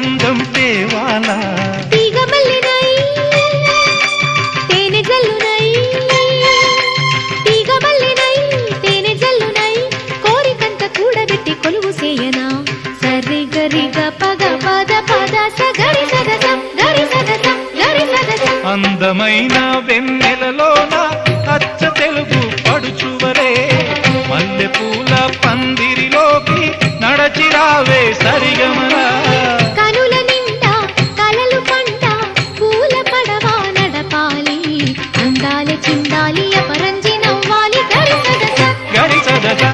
అందం తేవాలా అందమైన వెన్నెలలోన అచ్చ తెలుగు పడుచువరే మల్లెపూల పందిరిలోకి నడచిరావే సరిగమ